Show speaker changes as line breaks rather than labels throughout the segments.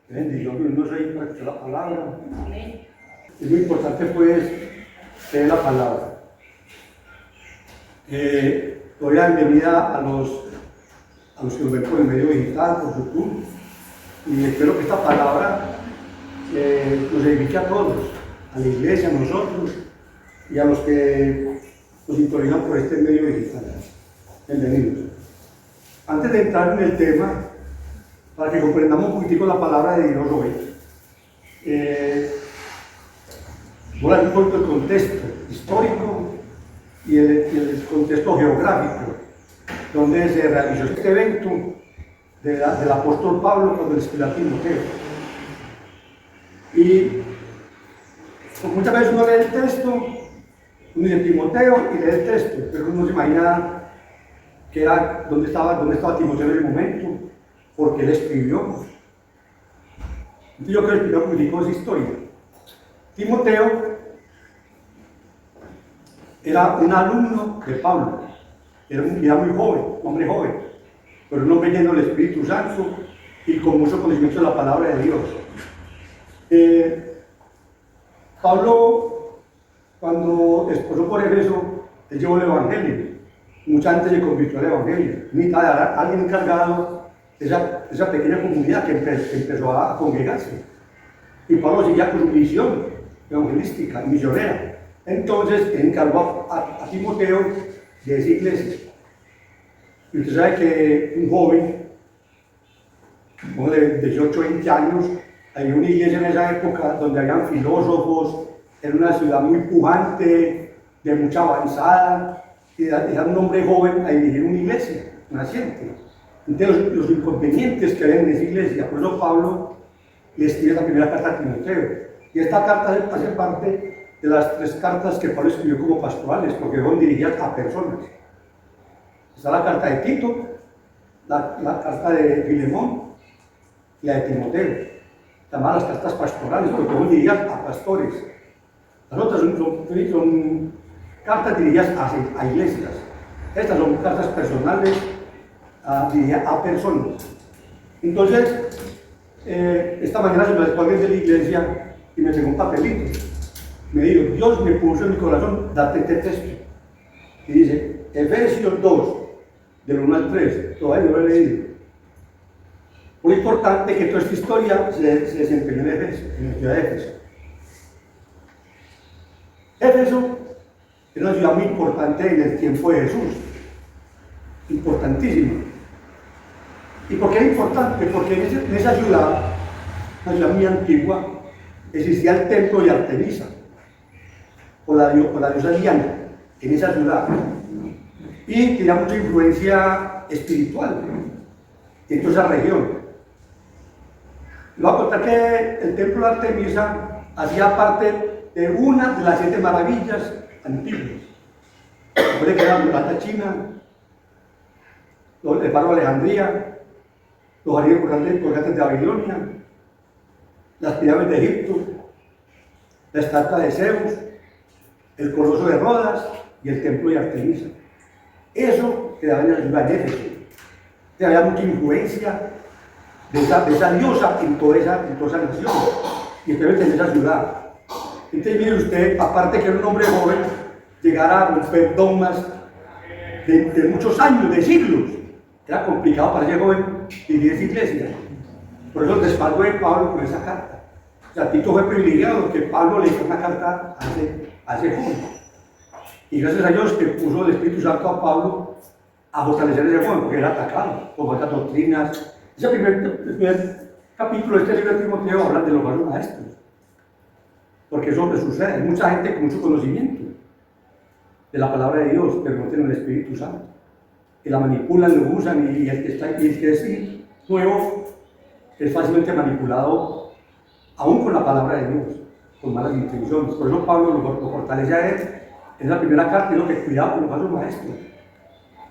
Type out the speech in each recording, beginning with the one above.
Qué bendición que uno se para escuchar la palabra. Es muy importante, pues, leer la palabra. Doy la bienvenida a los que nos ven por el medio digital, por YouTube, y espero que esta palabra nos edifique a todos, a la iglesia, a nosotros y a los que nos sintonizan por este medio digital. Bienvenidos. Antes de entrar en el tema, para que comprendamos un poquitico la palabra de Dios hoy, voy a dar un poquito el contexto histórico y el contexto geográfico donde se realizó este evento del apóstol Pablo cuando le escribió a Timoteo. Y pues, muchas veces uno lee el texto, uno dice Timoteo y lee el texto, pero uno no se imagina que era, dónde estaba Timoteo en el momento, por qué él escribió. Entonces yo quiero explicar un poquitico esa historia. Timoteo era un alumno de Pablo, era muy joven, un hombre joven, pero un hombre lleno del Espíritu Santo y con mucho conocimiento de la palabra de Dios. Pablo, cuando expuso por Éfeso, él llevó el Evangelio. Mucha gente se convirtió al Evangelio. Alguien encargado de esa pequeña comunidad que empezó a congregarse. Y Pablo seguía con su misión evangelística, misionera. Entonces, él encargó a Timoteo de esa iglesia. Y usted sabe que un joven, de 18 o 20 años, había una iglesia en esa época donde habían filósofos, era una ciudad muy pujante, de mucha avanzada, y dejar un hombre joven a dirigir una iglesia naciente. Entonces, los inconvenientes que había en esa iglesia, por eso Pablo le escribe la primera carta a Timoteo. Y esta carta hace parte de las 3 cartas que Pablo escribió como pastorales, porque fueron dirigidas a personas. Está la carta de Tito, la carta de Filemón y la de Timoteo, llamadas las cartas pastorales, porque fueron dirigidas a pastores. Las otras son cartas dirigidas a iglesias. Estas son cartas personales dirigidas a personas. Entonces, esta mañana se me acercó alguien de la iglesia y me pegó un papelito. Me dijo, Dios me puso en mi corazón, date este texto. Y dice, Efesios 2, del 1 al 3, todavía no lo he leído. Muy importante que toda esta historia se desempeñó en Éfeso, en la ciudad de Éfeso. Éfeso era una ciudad muy importante en el tiempo de Jesús. Importantísima. ¿Y por qué es importante? Porque en esa ciudad, una ciudad muy antigua, existía el templo de Artemisa, o la diosa Diana, en esa ciudad. Y tenía mucha influencia espiritual en toda esa región. Le voy a contar que el templo de Artemisa hacía parte de una de las 7 maravillas antiguas. Puede que era la muralla china, el faro de Alejandría, los jardines colgantes de Babilonia, las pirámides de Egipto, la estatua de Zeus, el coloso de Rodas y el templo de Artemisa. Eso quedaba en la ciudad de Éfeso. Había mucha influencia de esa diosa en toda esa nación, y especialmente en esa ciudad. Entonces, mire usted, aparte que era un hombre joven, llegar a romper dogmas de muchos años, de siglos, era complicado para ese joven dirigir esa iglesia. Por eso el respaldo de Pablo con esa carta. O sea, Tito fue privilegiado que Pablo le hizo una carta a ese joven. Y gracias a Dios que puso el Espíritu Santo a Pablo a fortalecer ese joven, porque era atacado por otras doctrinas. Ese primer capítulo de este libro de Timoteo habla de los falsos maestros. Porque eso le sucede. Hay mucha gente con mucho conocimiento de la palabra de Dios, pero no tienen el Espíritu Santo. Que la manipulan, lo usan, y el que es nuevo es fácilmente manipulado, aún con la palabra de Dios, con malas intenciones. Por eso Pablo lo fortalece a él en la primera carta, y lo que cuidado con los falsos maestros,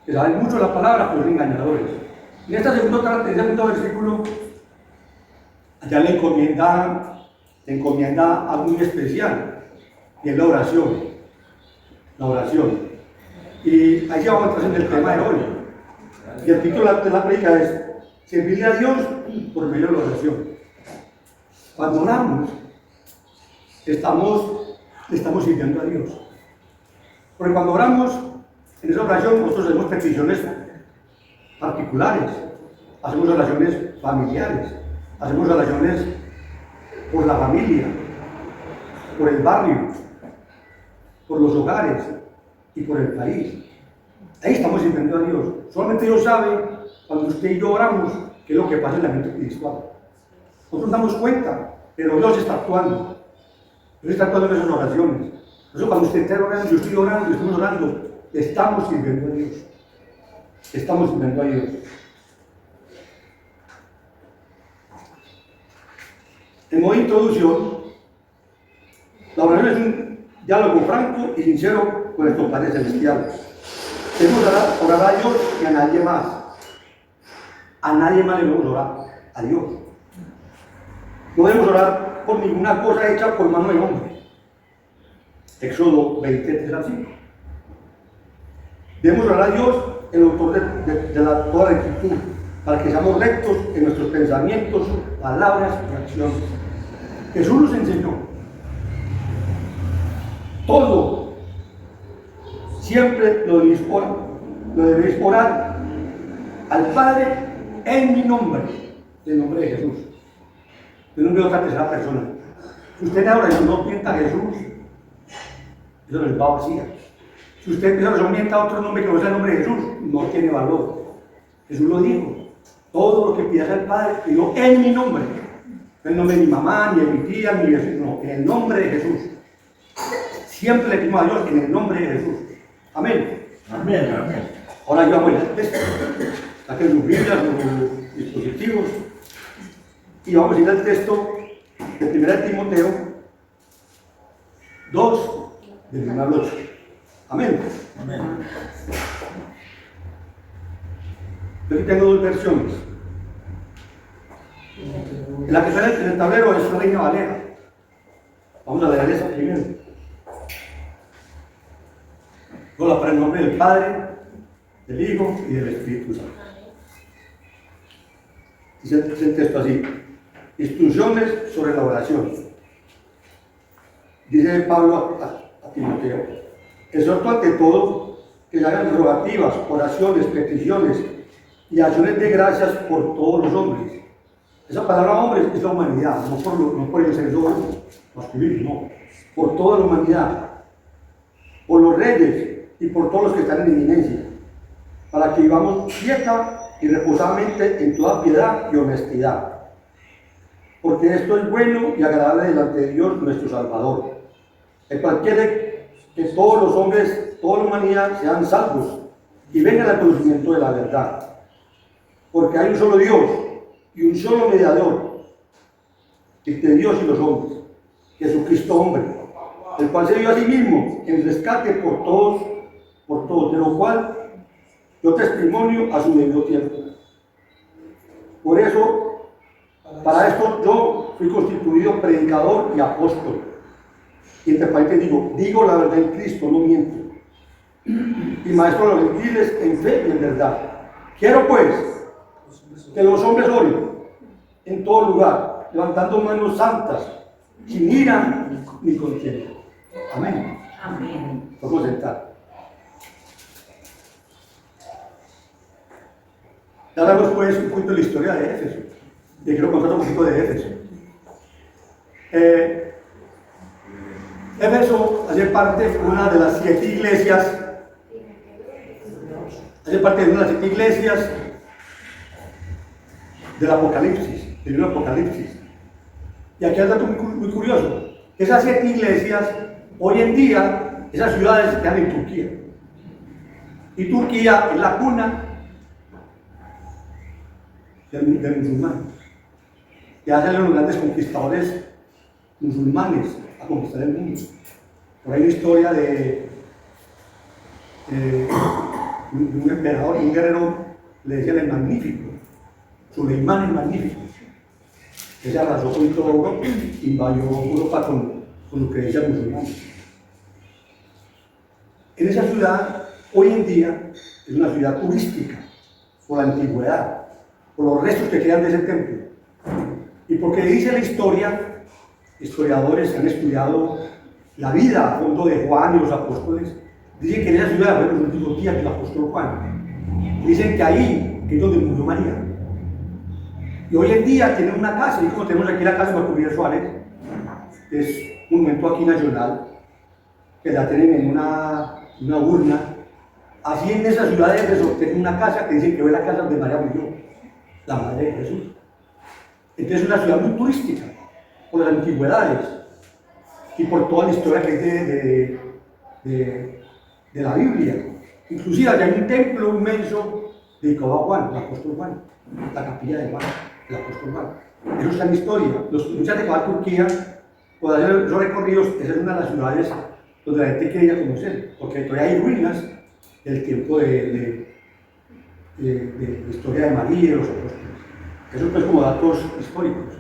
que saben mucho la palabra, pero son engañadores. En este segundo versículo, allá le encomienda algo muy especial, y es la oración. La oración. Y ahí ya vamos a entrar en el tema de hoy. Y el título de la predica es servirle a Dios por medio de la oración. Cuando oramos, le estamos sirviendo a Dios. Porque cuando oramos, en esa oración nosotros hacemos peticiones particulares, hacemos oraciones familiares, hacemos oraciones por la familia, por el barrio, por los hogares y por el país. Ahí estamos sirviendo a Dios. Solamente Dios sabe, cuando usted y yo oramos, qué es lo que pasa en la mente espiritual. Nosotros nos damos cuenta, pero Dios está actuando. Dios está actuando en esas oraciones. Por eso cuando usted está orando, yo estoy orando, estamos orando, estamos sirviendo a Dios. Estamos sirviendo a Dios. En modo de introducción, la oración es un diálogo franco y sincero con nuestro Padre Celestial. Debemos orar a Dios y a nadie más. A nadie más le debemos orar, a Dios. No debemos orar por ninguna cosa hecha por mano de hombre. Éxodo 23 al 5. Debemos orar a Dios, el autor de toda la escritura, para que seamos rectos en nuestros pensamientos, palabras y acciones. Jesús nos enseñó todo. Siempre lo debéis orar al Padre en mi nombre, en el nombre de Jesús. En nombre de otra tercera persona. Si usted ahora no mienta a Jesús, eso les va vacía. Si usted empieza a mienta a otro nombre que no sea el nombre de Jesús, no tiene valor. Jesús lo dijo. Todo lo que pidas al Padre, pido en mi nombre. No en el nombre de mi mamá, ni de mi tía, ni de Jesús, no, en el nombre de Jesús. Siempre le pedimos a Dios en el nombre de Jesús. Amén.
Amén, amén.
Ahora yo voy al texto. Saquen sus Biblias, sus dispositivos. Y vamos a ir al texto de 1 Timoteo 2, del 1 al 8. Amén.
Amén.
Yo aquí tengo dos versiones. En la que sale en el tablero es la Reina Valera. Vamos a leer esa primero. Luego para el nombre del Padre, del Hijo y del Espíritu Santo. Dice el texto así: instrucciones sobre la oración. Dice Pablo a Timoteo: exhorto ante todo que se hagan rogativas, oraciones, peticiones y acciones de gracias por todos los hombres. Esa palabra hombres es la humanidad, no por el seres humanos masculinos, no. Por toda la humanidad, por los reyes y por todos los que están en eminencia, para que vivamos quieta y reposadamente en toda piedad y honestidad. Porque esto es bueno y agradable delante de Dios nuestro Salvador, el cual quiere que todos los hombres, toda la humanidad sean salvos y vengan al conocimiento de la verdad. Porque hay un solo Dios y un solo mediador entre Dios y los hombres, Jesucristo hombre, el cual se dio a sí mismo en rescate por todos, de lo cual dio testimonio a su debido tiempo. Por eso, para esto yo fui constituido predicador y apóstol. Y entre paréntesis digo la verdad en Cristo, no miento. Y maestro de los gentiles en fe y en verdad. Quiero pues que los hombres oren en todo lugar, levantando manos santas, sin ira ni contienda. Amén.
Amén.
Vamos a sentar. Ya hablamos pues un poquito de la historia de Éfeso. Y quiero contar un poquito de Éfeso. Éfeso hace parte de una de las 7 iglesias. Hace parte de una de las 7 iglesias del Apocalipsis, del libro Apocalipsis. Y aquí hay un dato muy curioso. Esas 7 iglesias, hoy en día, esas ciudades quedan en Turquía. Y Turquía es la cuna del musulmán. Ya salen los grandes conquistadores musulmanes a conquistar el mundo. Por ahí una historia de un emperador y un guerrero, le decían el Magnífico, Suleimán el Magnífico, que se arrasó con toda Europa, invadió Europa con su creencia musulmana. En esa ciudad, hoy en día, es una ciudad turística, por la antigüedad, por los restos que quedan de ese templo. Y porque dice la historia historiadores que han estudiado la vida a fondo de Juan y los apóstoles, dicen que en esa ciudad fueron los últimos días del apóstol Juan. Dicen que ahí es donde murió María. Y hoy en día tienen una casa, y como tenemos aquí la casa de Marco Suárez, que es un monumento aquí nacional, que la tienen en una urna. Así en esa ciudad de Jesús tienen una casa que dicen que fue la casa donde María murió, la madre de Jesús. Entonces es una ciudad muy turística, por las antigüedades y por toda la historia que hay de la Biblia. Inclusive allá hay un templo inmenso dedicado a Juan, el apóstol Juan, la capilla de Juan, el apóstol Juan. Eso está en historia. Muchas de cada Turquía, por hacer esos recorridos, esa es una de las ciudades donde la gente quiere ir a conocer, porque todavía hay ruinas del tiempo de historia de María y de los apóstoles. Eso pues como datos históricos.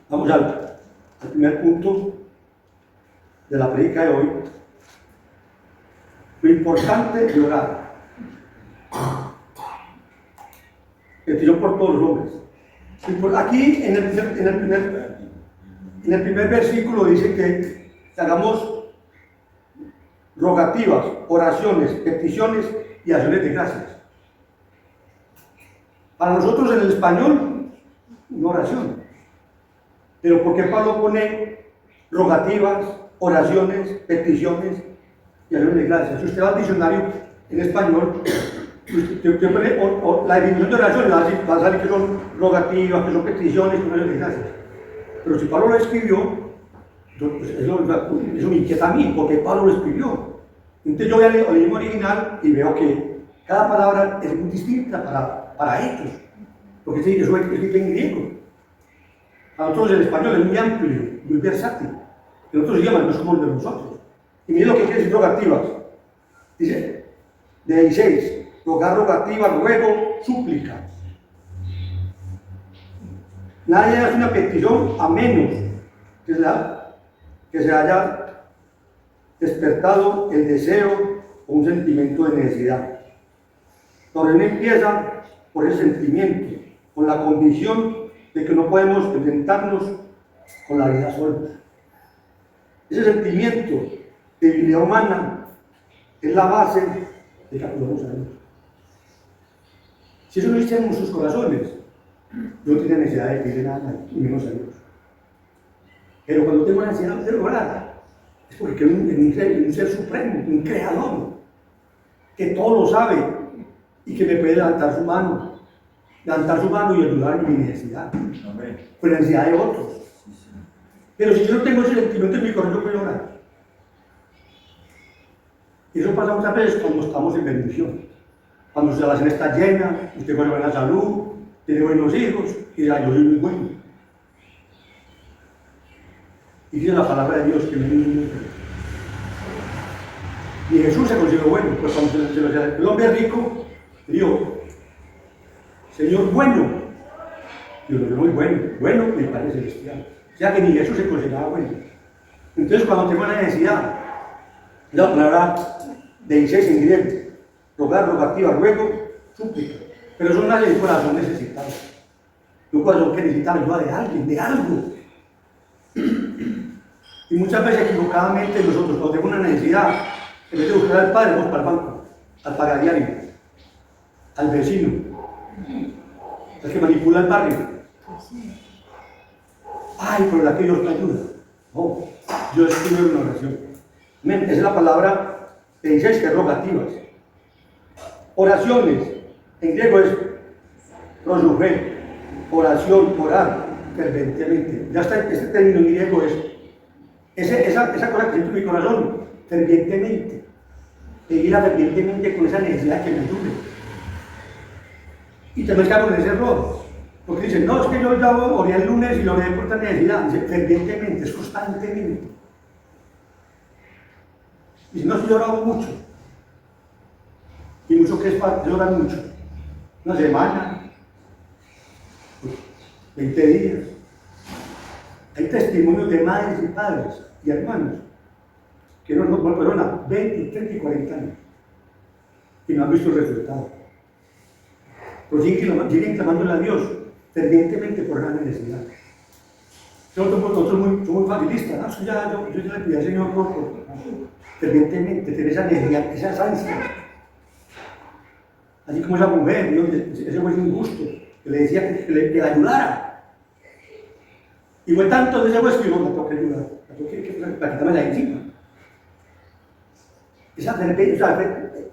Vamos al primer punto de la predica de hoy. Lo importante de orar. Petición por todos los hombres. Aquí en el primer versículo dice que hagamos rogativas, oraciones, peticiones y acciones de gracias. Para nosotros en el español, una oración. Pero ¿por qué Pablo pone rogativas, oraciones, peticiones y acciones de gracias? Si usted va al diccionario en español, la definición de oración va a salir que son rogativas, que son peticiones, que son acciones de gracias. Pero si Pablo lo escribió, pues eso me inquieta a mí, porque Pablo lo escribió. Entonces yo voy al idioma original y veo que cada palabra es muy distinta para ellos, porque eso es escrito en griego. Para nosotros el español es muy amplio, muy versátil. En otros idiomas no somos de nosotros. Y miren lo que quiere decir rogativas. Dice, de 16, rogar, rogativa, ruego, súplica. Nadie hace una petición a menos que se haya despertado el deseo o un sentimiento de necesidad. La oración empieza por ese sentimiento, con la convicción de que no podemos enfrentarnos con la vida solos. Ese sentimiento de debilidad humana es la base de que acudamos a Dios. Si eso no existe en nuestros corazones, yo no tengo necesidad de pedir nada, y menos a Dios. Pero cuando tengo la necesidad de orar, es porque hay un ser supremo, un creador, que todo lo sabe y que me puede levantar su mano y ayudar en mi necesidad, con la necesidad de otros. Pero si yo no tengo ese sentimiento en mi corazón, yo puedo orar. Y eso pasa muchas veces cuando estamos en bendición. Cuando la cena está llena, usted tiene buena salud, tiene buenos hijos, y dice, yo soy muy bueno. Y dice la palabra de Dios que me dice muy bueno. Y Jesús se consideró bueno, pues cuando el hombre rico, dijo, Señor bueno. Y yo muy bueno mi Padre Celestial. O sea que ni Jesús se consideraba bueno. Entonces cuando tengo la necesidad, la palabra de 16 en griego, rogar, rogativa, ruego, súplica. Pero son las del corazón necesitado. Un corazón que necesita ayuda de alguien, de algo. Y muchas veces equivocadamente nosotros, cuando tenemos una necesidad, en vez de buscar al Padre, vamos para el banco, al pagadiario, al vecino, al que manipula el barrio. Ay, pero la que Dios te ayuda. No, yo escribo una oración. Esa es la palabra que dice que rogativas. Oraciones, en griego es prosuger, oración, orar, fervientemente. Ya está, este término en griego es esa cosa que siento en mi corazón, fervientemente. Pedirla fervientemente con esa necesidad que me ayude. Y también caigo en ese error. Porque dicen, no, es que yo ya oré el lunes y lo oré por esta necesidad. Dice, fervientemente, es constantemente. Y si no, si yo orado mucho. Y mucho que es para llorar mucho. Una semana, 20 días. Hay testimonios de madres y padres y hermanos que no perdonan 20, 30 y 40 años y no han visto el resultado. Pero siguen clamándole a Dios fervientemente por una necesidad. Nosotros somos muy facilistas, ¿no? Eso ya, yo ya le pedí al Señor fervientemente, tener esa energía, esas ansias. Así como esa mujer, ese fue injusto, que le decía que la ayudara. Y fue tanto de ese juez que yo no la tengo que ayudar, la tengo que quitarme la encima. Esa ferventez,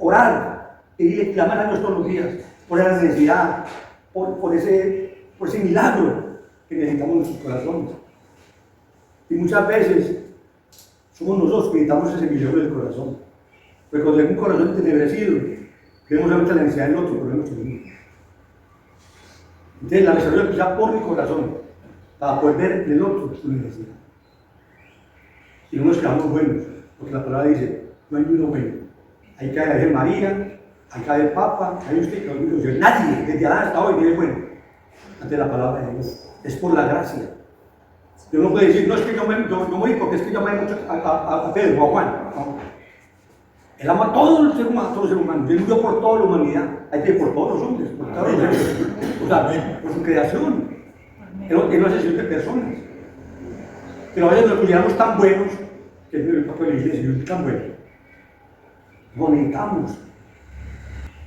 orar, pedirle, clamar a Dios todos los días, por esa necesidad, por ese milagro que necesitamos en nuestros corazones. Y muchas veces somos nosotros que necesitamos ese milagro del corazón. Porque cuando tenemos un corazón entenebrecido, queremos solamente la necesidad del otro, pero no nuestro mismo. Entonces la restauración empieza por mi corazón, para poder ver en el otro su necesidad. Y no nos quedamos buenos, porque la palabra dice, no hay uno bueno. Hay que agradecer a María, hay que agradecer Papa, hay usted que no hay nadie, desde Adán hasta hoy, es bueno. Ante la palabra de Dios, es por la gracia. Yo no puedo decir, no es que yo morí porque es que yo amé mucho a Pedro o a Juan. No. Él ama a todo el ser humano, Él murió por toda la humanidad, hay que ir por todos los hombres, por todos los hombres. O sea, por su creación. Él no es excepción de personas. Pero a veces nos consideramos tan buenos, que es el papel de la iglesia, yo tan bueno. No necesitamos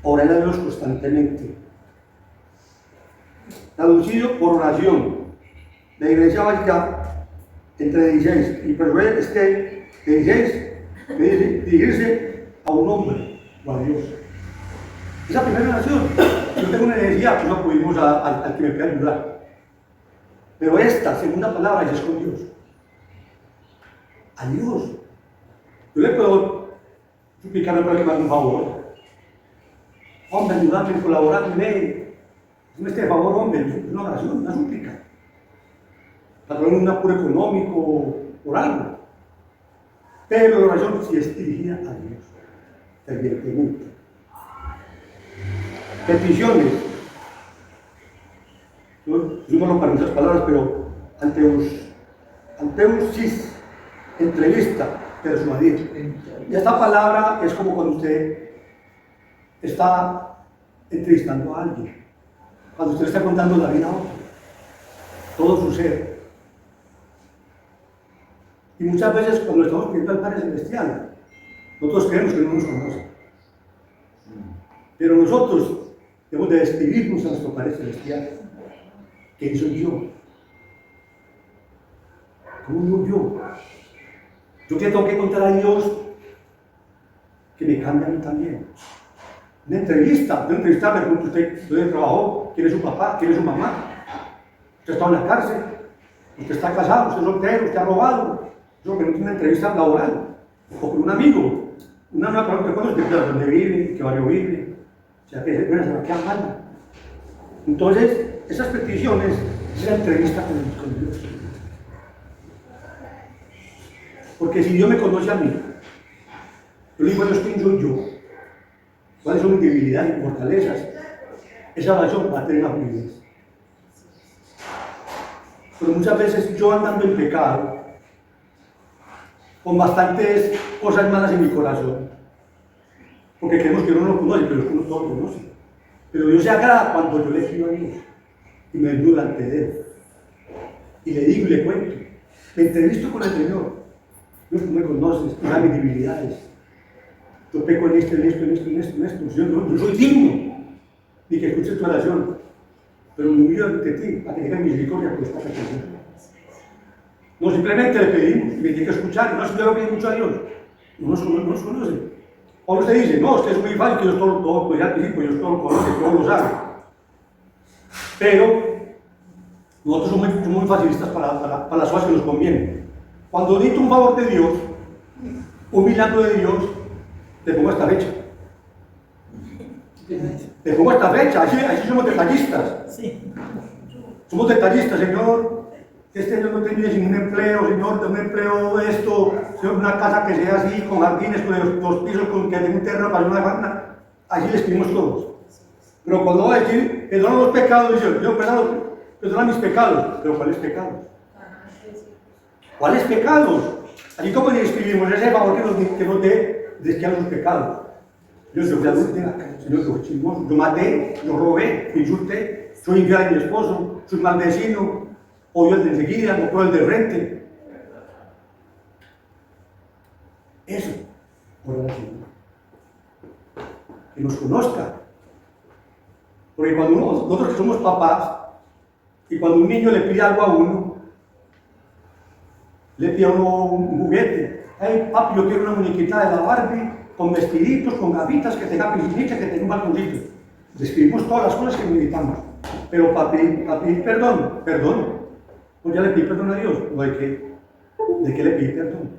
orar a Dios constantemente. Traducido por oración. La iglesia básica entre 16 y Persuel es que 16 dirigirse a un hombre o a Dios. Esa primera oración, yo tengo una necesidad, pues no acudimos al que me pueda ayudar. Pero esta segunda palabra es con Dios. A Dios. Yo le puedo suplicarle para que me haga un favor. Hombre, ayúdame, colaborarme. Hazme este favor, hombre, es una oración, una súplica. Para poner un apuro económico, por algo. Pero la oración sí es dirigida a Dios, fervientemente. Peticiones. Yo no lo para muchas palabras, pero anteusis, entrevista, persuadir. Y esta palabra es como cuando usted está entrevistando a alguien, cuando usted está contando la vida a otro, todo su ser. Y muchas veces cuando estamos pidiendo al Padre Celestial, nosotros creemos que no nos conoce. Pero nosotros debemos de describirnos a nuestro Padre Celestial. ¿Quién soy yo? ¿Cómo yo? Yo que tengo que contar a Dios que me cambia a mí también. Una entrevista me pregunto usted dónde trabajó, quién es su papá, quién es su mamá. Usted está en la cárcel, usted está casado, usted es soltero, usted ha robado. Yo me meto una entrevista laboral, o con un amigo, una nueva pregunta, ¿cuándo usted sabe dónde vive, qué barrio vive? O sea, que se va a quedar mal. Entonces, esas peticiones es la entrevista con Dios. Porque si Dios me conoce a mí, yo le digo a Dios quién soy yo, cuáles son mis debilidades y fortalezas, esa oración va a tener una fluidez. Pero muchas veces yo andando en pecado, con bastantes cosas malas en mi corazón, porque creemos que uno no lo conoce, pero uno todo lo conoce. Pero Dios se agrada cuando yo le pido a Dios y me desnudo ante Él y le digo y le cuento, me entrevisto con el Señor. Dios, tú me conoces, tú sabes mis debilidades, yo peco en esto, yo soy digno de que escuches tu oración, pero me humillo ante ti para que tengas misericordia por esta petición. No, simplemente le pedimos y me tiene que escuchar. No, si yo lo pido mucho a Dios, no nos conoce. Pablo usted dice, no, usted es muy fácil, que Dios todo, pues ya al principio, Dios todo lo conoce, todo lo sabe. Pero nosotros somos muy facilistas para las cosas que nos convienen. Cuando necesito un favor de Dios, un milagro de Dios, le pongo esta fecha. Le pongo esta fecha, así somos detallistas. Sí. Somos detallistas, Señor. Este año no termine sin un empleo, Señor, de un empleo esto, Señor, una casa que sea así, con jardines, con dos pisos, con que tenga un terreno para una banda. Así le escribimos todos. Pero cuando va a decir, perdona los pecados, dice, yo perdona mis pecados. Pero ¿cuáles pecados? ¿Cuáles pecados? Así como le escribimos ese favor que nos dé, desquiar los pecados. Yo soy adúltera, Señor, yo soy chismoso, yo maté, yo robé, insulté, soy infiel a mi esposo, soy mal vecino. odio el de enseguida, no puedo el de frente. Eso, orar al Señor. Que nos conozca. Porque cuando nosotros que somos papás, y cuando un niño le pide algo a uno, le pide a uno un juguete. Hey, papi, yo quiero una muñequita de la Barbie, con vestiditos, con gafitas, que tenga piscinita, que tenga un balconcito. Describimos todas las cosas que necesitamos. Pero para pedir perdón, pues ya le pedí perdón a Dios. ¿O de qué le pedí perdón?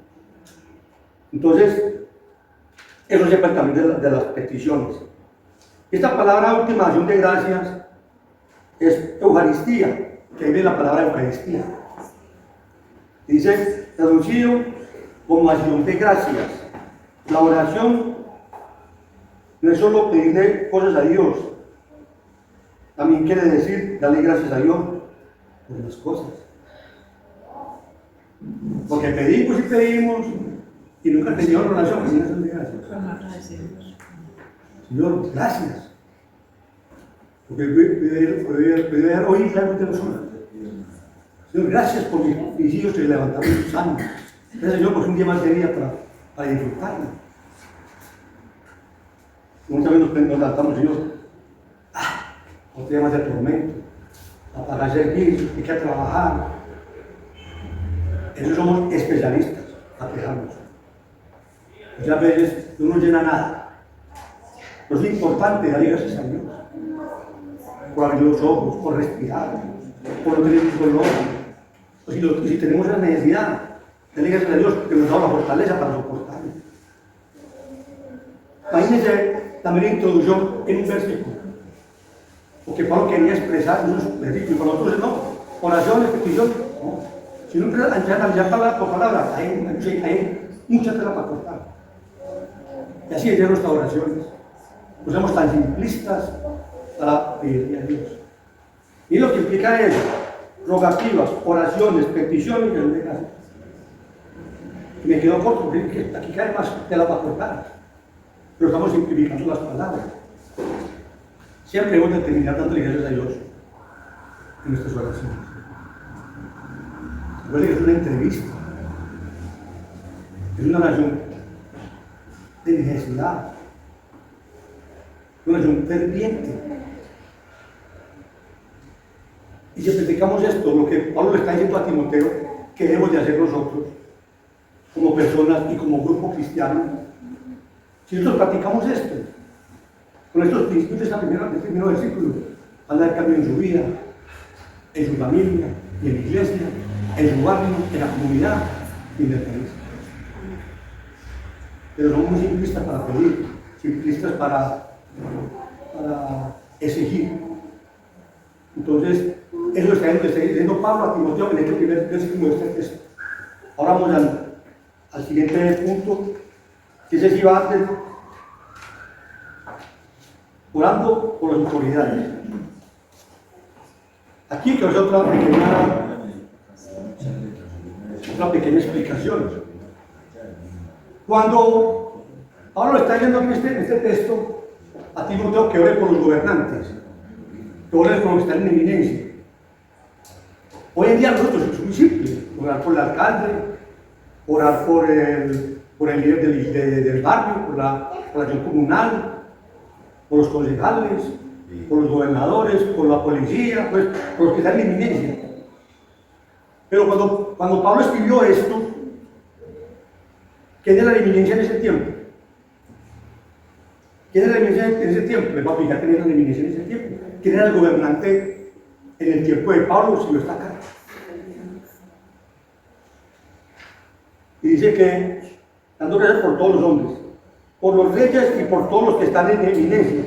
Entonces, eso se trata también de las peticiones. Esta palabra última, acción de gracias, es Eucaristía, que viene la palabra Eucaristía. Dice, traducido como acción de gracias. La oración no es solo pedirle cosas a Dios, también quiere decir darle gracias a Dios por las cosas. Porque pedimos y pedimos y nunca teníamos oración con acción de gracias. Señor, gracias. Porque poder oír la voz de los hombres. Señor, gracias por mis hijos que se levantaron sanos. Gracias, Señor, por un día más de vida para disfrutarla. Muchas veces nos levantamos, Señor, otro día más de tormento, para servir, hay que trabajar. Esos somos especialistas, a quejarnos. Muchas veces no nos llena nada. Pero es importante dar gracias a Dios por abrir los ojos, por respirar, por no tener dolor. Si tenemos la necesidad, darle gracias a Dios que nos da la fortaleza para soportarlo. Imagínense también la introducción en un versículo, porque Pablo quería expresar unos versículos, y para nosotros no, oraciones, peticiones, no. Si no empiezas a analizar palabra por palabra, hay mucha tela para cortar. Y así es de nuestras oraciones. No somos tan simplistas para pedirle a Dios. Y lo que implica es rogativas, oraciones, peticiones y de gracias. Y me quedo corto porque aquí cae más tela para cortar. Pero estamos simplificando las palabras. Siempre hemos de terminar dando gracias a Dios en nuestras oraciones. Recuerden que es una entrevista, es una oración de necesidad, una oración ferviente. Y si practicamos esto, lo que Pablo le está diciendo a Timoteo, que debemos de hacer nosotros, como personas y como grupo cristiano, si nosotros practicamos esto, con estos principios de este primer versículo, van a dar cambio en su vida, en su familia, y en la iglesia, en su barrio, en la comunidad y en el país. Pero somos muy simplistas para pedir, simplistas para exigir. Entonces, eso está diciendo Pablo a Timoteo en este primer versículo de este texto. Ahora vamos al siguiente punto, que es si va antes, orando por las autoridades. Aquí que es otra pequeña explicación. Cuando Pablo está diciendo en este texto a Timoteo que ore por los gobernantes, que ore por los que están en eminencia. Hoy en día nosotros es muy simple: orar por el alcalde, orar por el líder del barrio, por la relación comunal, por los concejales, por los gobernadores, por la policía, pues, por los que están en eminencia. Pero cuando Pablo escribió esto, ¿quién era la eminencia en ese tiempo? ¿Quién era la eminencia en ese tiempo? Les voy a explicar quién era la eminencia en ese tiempo. ¿Quién era el gobernante en el tiempo de Pablo? Si lo está acá. Y dice que, dando gracias por todos los hombres, por los reyes y por todos los que están en eminencia,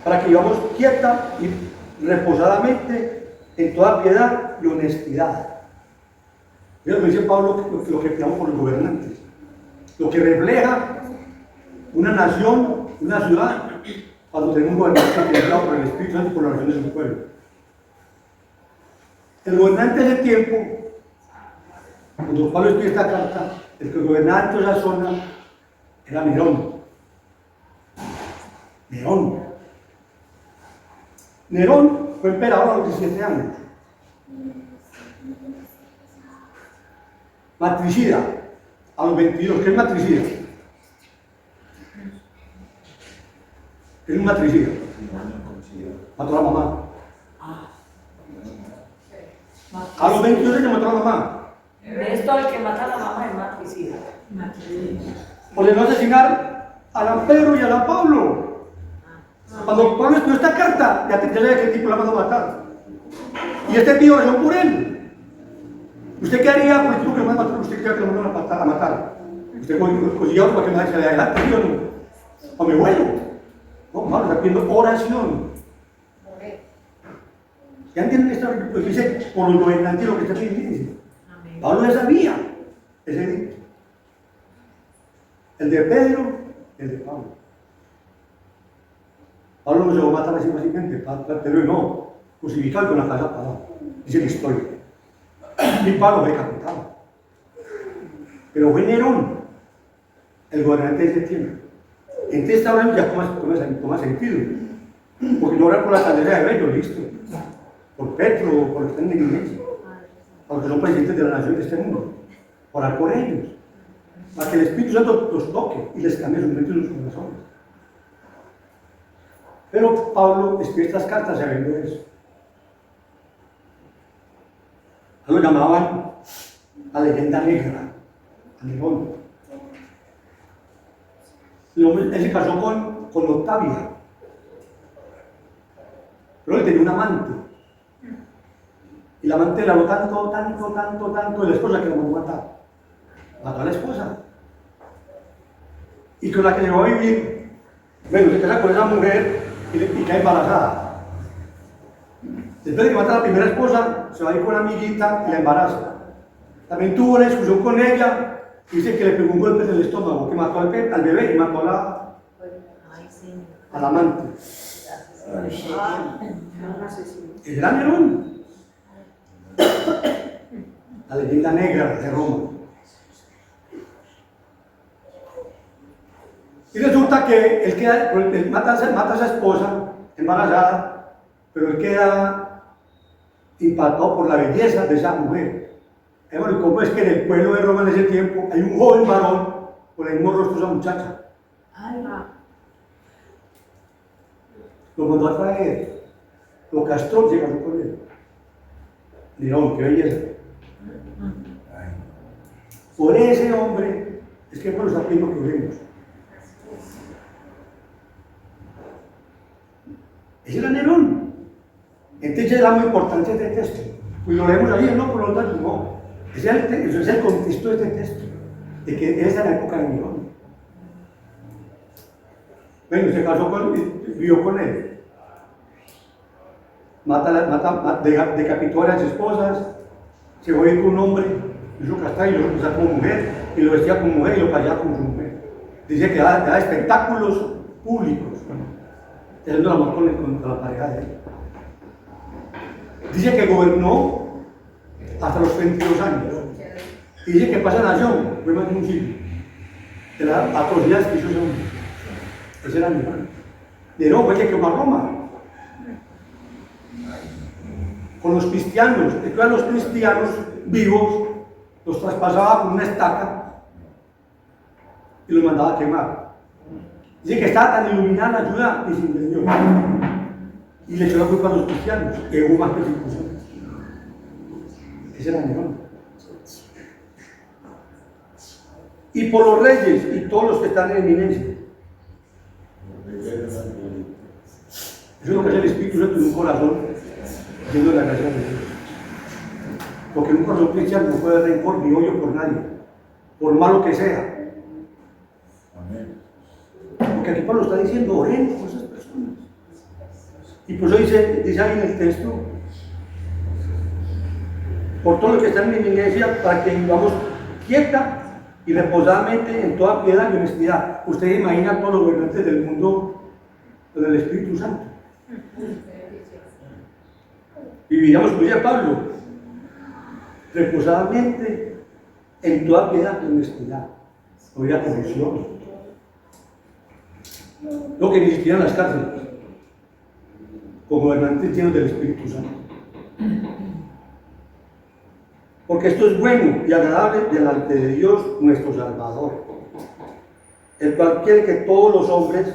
para que vivamos quieta y reposadamente en toda piedad y honestidad. Mira lo que dice Pablo, lo que pidamos por los gobernantes, lo que refleja una nación, una ciudad, cuando tenemos un gobernante que es guiado por el Espíritu Santo y por la oración de su pueblo. El gobernante de ese tiempo, cuando Pablo escribe esta carta, el que gobernaba en toda esa zona era Nerón. Nerón fue emperador a los 17 años. Matricida, a los 22, ¿qué es matricida? ¿Qué es un matricida? Mató a la mamá. A los 22 años mató a la mamá.
De esto el que mata a la mamá es matricida.
Por no asesinar a la Pedro y a la Pablo. Cuando Pablo escribió esta carta, ya sabía que el tipo la mandó a matar. Y este tío rezó por él. ¿Usted qué haría por el tipo que lo mandó a matar? ¿Usted qué haría que lo mandó a matar? ¿Usted consiguió para que me se le adelante, ¿sí o no? O me vuelo. No, Pablo está pidiendo oración. ¿Ya entienden esto? Pues dice, por los gobernantes lo que está pidiendo. Pablo ya sabía ese día. El de Pedro, el de Pablo. Pablo no se lo mata así fácilmente, Pedro no, crucificado con la cabeza parada. Dice la historia. Y Pablo fue decapitado. Pero fue Nerón, el gobernante de ese tiempo. Entonces esta hora ya toma sentido. Porque no orar por la caldera de Bello, listo. Por Petro, por los que están en la iglesia. Porque son presidentes de la nación de este mundo. Orar por ellos. Para que el Espíritu Santo los toque y les cambie sus mentes y sus corazones. Pero Pablo escribe estas cartas sabiendo eso. Lo llamaban la leyenda negra, a Nerón. Él se casó con Octavia. Pero él tenía un amante. Y la amante le habló tanto de la esposa que lo mandó a matar. Mató a la esposa. Y con la que llegó a vivir, bueno, se casa con esa mujer y cae embarazada. Después de que mata a la primera esposa, se va a ir con una amiguita y la embaraza. También tuvo una discusión con ella, y dice que le pegó un golpe en el estómago, que mató al bebé y mató a la amante. Era Nerón. La leyenda negra de Roma. Y resulta que él mata a esa esposa embarazada, pero él queda impactado por la belleza de esa mujer. Bueno, ¿y cómo es que en el pueblo de Roma en ese tiempo hay un joven varón con el mismo rostro de esa muchacha? Lo mandó a traer, lo castró, se casó con él. Nerón, qué belleza. Por ese hombre es que el pueblo está pidiendo que oremos. Ese era Nerón. Entonces le damos importancia a este texto. Pues lo leemos ahí, no, por lo tanto, no. Ese es el contexto de este texto, de que esa es la época de Nerón. Bueno, se casó vivió con él. Decapitó a las esposas, se fue a ir con un hombre, hizo castrar y lo usaba como mujer, y lo vestía como mujer y lo callaba como su mujer. Dice que daba espectáculos públicos, teniendo el amor con la pareja de él. Dice que gobernó hasta los 22 años. Y dice que pasa nación, fue más de un siglo, de las atrocidades que hizo ese hombre. Ese era Nerón. Nerón fue el que quemó a Roma. Con los cristianos, a los cristianos vivos los traspasaba con una estaca y los mandaba a quemar. Dice que estaba tan iluminada la ciudad y se incendió. Y le echó la culpa a los cristianos, que hubo más persecuciones. Ese era Nerón. Y por los reyes y todos los que están en eminencia. Eso es lo que hace el Espíritu Santo en un corazón, yendo de la gracia de Dios. Porque en un corazón cristiano no puede haber rencor ni odio por nadie, por malo que sea. Porque aquí Pablo está diciendo, oren por esas personas. Y por eso dice ahí en el texto, por todo lo que está en mi eminencia, para que vivamos quieta y reposadamente en toda piedad y honestidad. Usted imagina a todos los gobernantes del mundo con el Espíritu Santo. Viviríamos, como dice Pablo, reposadamente en toda piedad y honestidad. No había corrupción. Lo que ni siquiera en las cárceles, con gobernantes llenos del Espíritu Santo. Porque esto es bueno y agradable delante de Dios nuestro Salvador, el cual quiere que todos los hombres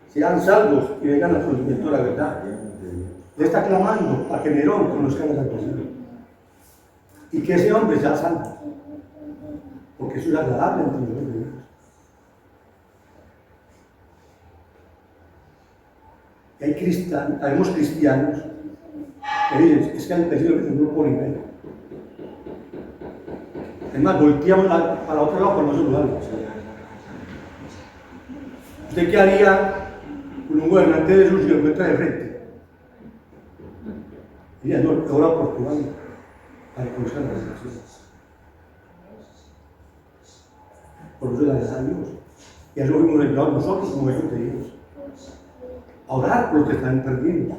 sean salvos y vengan al conocimiento de la verdad. Le está clamando para que Nerón conozca la salvación y que ese hombre sea salvo, porque eso es agradable ante los ojos de Dios. Y habemos cristianos que dicen, es que el vecino es un grupo nivel. Además, volteamos para otro lado por no saludarlo. ¿Usted qué haría con un gobernante de esos si lo encuentra de frente? Diría, no, ahora Portugal, para que conozcan las naciones. Por eso la agrada a Dios. Y a eso fuimos enviados nosotros como hijos de Dios. A orar por los que están perdidos.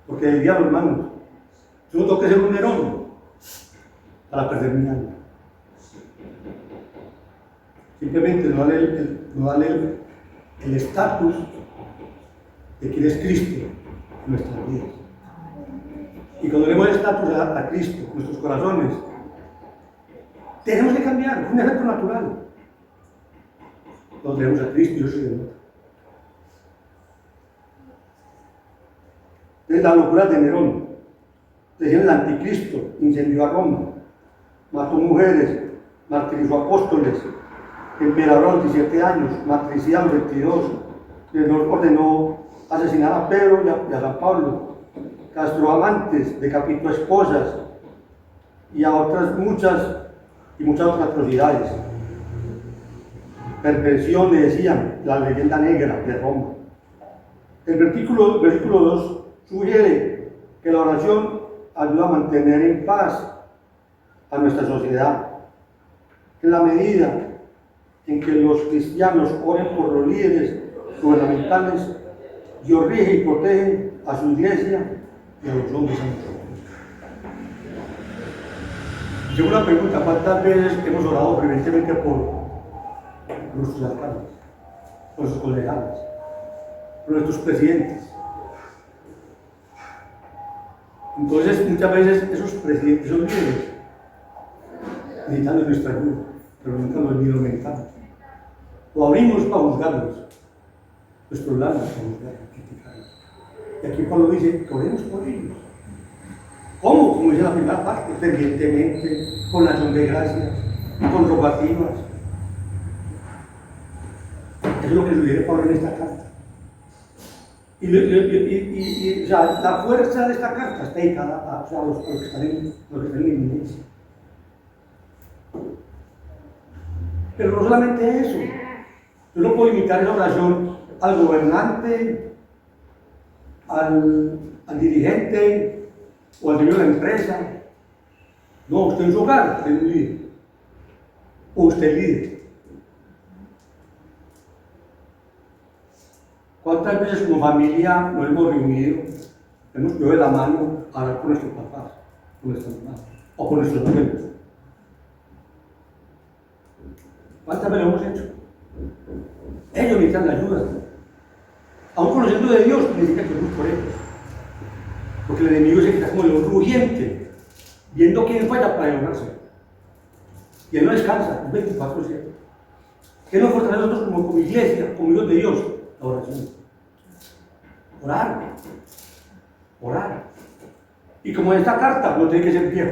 Porque el diablo, hermanos, yo no tengo que ser un Nerón para perder mi alma. Simplemente no darle el estatus de que Él es Cristo en nuestras vidas. Y cuando le demos el estatus a Cristo en nuestros corazones, tenemos que cambiar, es un efecto natural. Cuando tenemos a Cristo, Dios se denota. Entonces, la locura de Nerón, decían el anticristo, incendió a Roma, mató mujeres, martirizó apóstoles, emperador a los 17 años, matricida a los 22, les ordenó asesinar a Pedro y a San Pablo, castró amantes, decapitó esposas y a otras muchas otras atrocidades. Perversión, le decían, la leyenda negra de Roma. El versículo 2 sugiere que la oración ayuda a mantener en paz a nuestra sociedad. En la medida en que los cristianos oren por los líderes gubernamentales, Dios rige y protege a su iglesia y a los hombres santos. Yo una pregunta, ¿cuántas veces hemos orado preferentemente por nuestros alcaldes, por nuestros colegiales, por nuestros presidentes? Entonces, muchas veces esos presidentes, esos líderes, necesitan de nuestra ayuda, pero nunca nos aumentamos. O abrimos para juzgarlos, nuestros labios para juzgarlos, criticarlos. Y aquí Pablo dice que oremos por ellos. ¿Cómo? Como dice la primera parte, fervientemente, con acción de gracias, con rogativas. Eso es lo que sugiere Pablo en esta carta. O sea, la fuerza de esta carta está dedicada a los que están en inminencia. Pero no solamente eso. Yo no puedo limitar esa oración al gobernante, al dirigente o al dueño de la empresa. No, usted en su hogar, usted es un líder. O usted es líder. ¿Cuántas veces como familia nos hemos reunido, hemos cogido de la mano a hablar con nuestros papás, con nuestras mamás o con nuestros abuelos? ¿Cuántas veces lo hemos hecho? Ellos necesitan la ayuda. Aún conociendo de Dios, necesitan que oremos por ellos. Porque el enemigo se queda como león rugiente, viendo quién falla para levantarse. Y él no descansa, es 24/7. ¿Qué nos fortalece a nosotros como iglesia, como hijos de Dios? La oración. Orar. Y como en esta carta no tiene que ser viejo.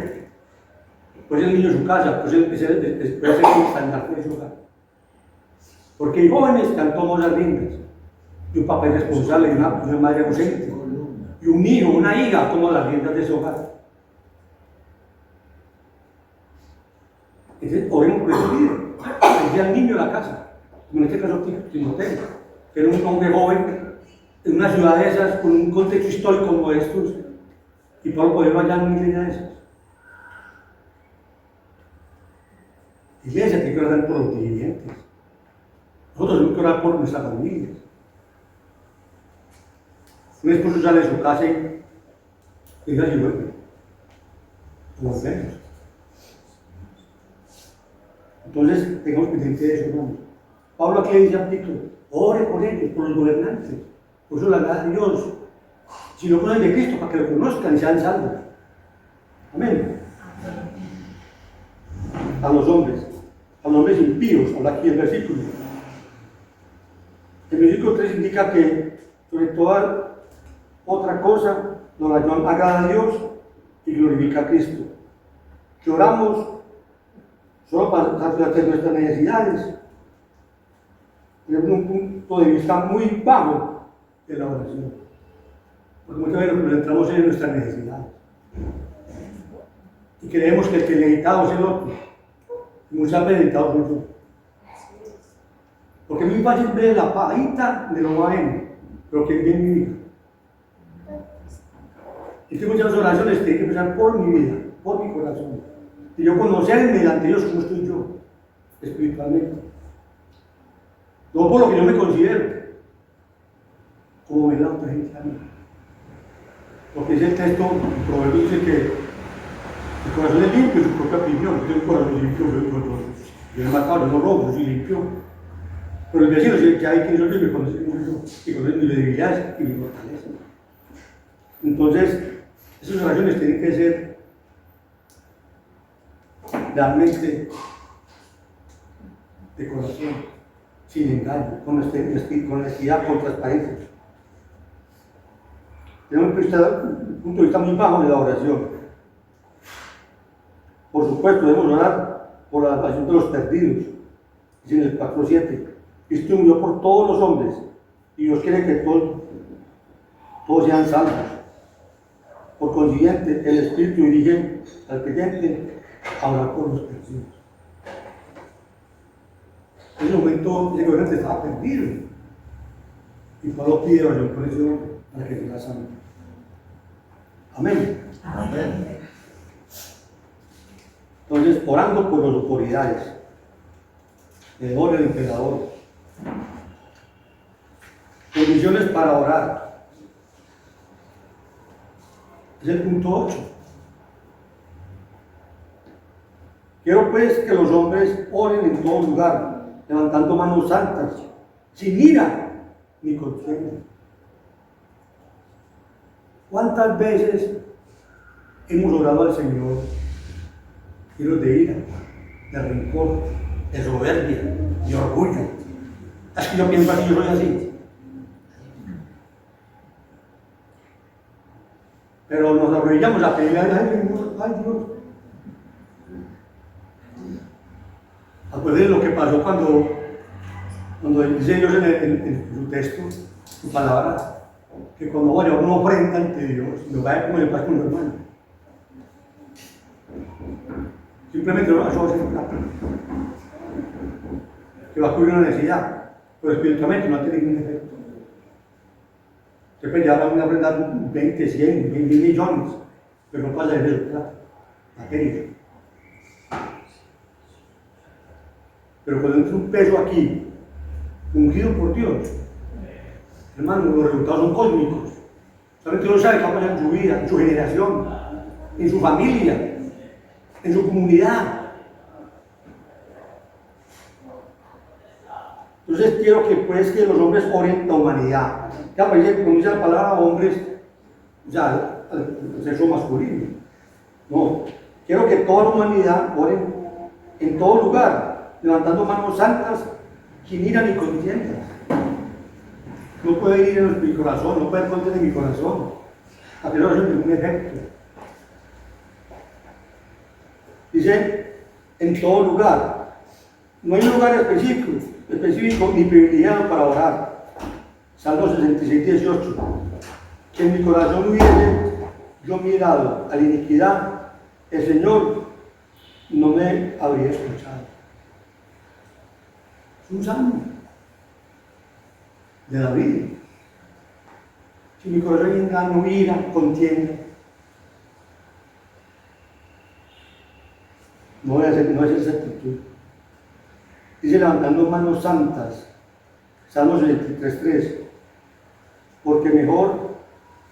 Puede ser el niño en su casa, puede ser el estandarte de su hogar. Porque hay jóvenes que han tomado las riendas. Y un papá irresponsable y una madre ausente. Y un hijo, una hija toma las riendas de su hogar. Entonces, oremos por ese líder. Que sea el niño de la casa. Como en este caso, Timoteo, que era un hombre joven en una ciudad de esas, con un contexto histórico como estos. Y Pablo podía hallar una iglesia de esas. Iglesia tiene que orar por los dirigentes. Nosotros tenemos que orar por nuestras familias. Un esposo sale de su casa y dice así, bueno, volvemos. Entonces, tengamos pendiente de eso, hermanos. Pablo aquí le dice a Tito, ore por ellos, por los gobernantes. Por eso la agrada a Dios. Si no conocen de Cristo, para que lo conozcan y sean salvos. Amén. a los hombres impíos, habla aquí el versículo. El versículo 3 indica que sobre toda otra cosa, la oración agrada a Dios y glorifica a Cristo. Que oramos solo para satisfacer nuestras necesidades, desde un punto de vista muy bajo de la oración. Porque muchas veces nos concentramos en nuestras necesidades. Y creemos que el que necesitado es el otro. Y muchas veces necesitado soy yo. Porque es muy fácil ver la pajita de lo ajeno, pero que bien mi vida. Y que muchas oraciones tienen que empezar por mi vida, por mi corazón. Y yo conocerme delante de Dios como estoy yo, espiritualmente. No por lo que yo me considero, como ve la otra gente a mí. Porque dice el texto, el proverbio dice que el corazón es limpio, su propia opinión. Yo tengo un corazón limpio, yo he matado, yo no robo, yo soy limpio. Pero el vecino dice que hay quien soy yo y me conoce como yo, y conoce mis debilidades y mi fortaleza. Entonces, esas oraciones tienen que ser realmente de corazón, sin engaño, con honestidad, con transparencia. Tenemos que estar un punto de vista muy bajo de la oración. Por supuesto, debemos orar por la salvación de los perdidos. Dice en el 4:7, Cristo murió por todos los hombres y Dios quiere que todos sean salvos. Por consiguiente, el Espíritu dirige al creyente a orar por los perdidos. En ese momento, el creyente estaba perdido. Y Pablo pide oración por ese hombre para que sea santo. Amén.
Amén.
Entonces, orando por las autoridades, el oro del emperador. Condiciones para orar. Es el punto 8. Quiero pues que los hombres oren en todo lugar, levantando manos santas, sin ira ni contienda. ¿Cuántas veces hemos orado al Señor llenos de ira, de rencor, de soberbia, de orgullo? Es que yo pienso así, yo soy así. Pero nos arrodillamos a pedirle ay Dios. Acuérdense lo que pasó cuando dice Dios en su texto, su palabra, que cuando vaya una ofrenda ante Dios, no vaya como le pasa con un hermano. Simplemente no eso va a ser plata, que va a cubrir una necesidad, pero espiritualmente no tiene ningún efecto. Se puede llevar a una ofrenda 20, 100, 20 millones, pero no pasa de eso, plata, materia. Pero cuando entra un peso aquí, ungido por Dios, hermano, los resultados son cósmicos. Solamente Dios sabe qué va a pasar en su vida, en su generación, en su familia, en su comunidad. Entonces quiero que los hombres oren la humanidad. Ya parece, como dice la palabra hombres, ya el sexo masculino. No, quiero que toda la humanidad oren en todo lugar, levantando manos santas, sin ira ni contienda. No puede ir en mi corazón, no puede contener en mi corazón. A que no es ningún efecto. Dice, en todo lugar. No hay un lugar específico ni privilegiado para orar. Salmo 66:18. Que en mi corazón hubiese yo mirado a la iniquidad, el Señor no me habría escuchado. Es un salmo de David. Si mi corazón hay engaño, ira, contienda, no es esa actitud. Dice levantando manos santas, Salmo 63:3, porque mejor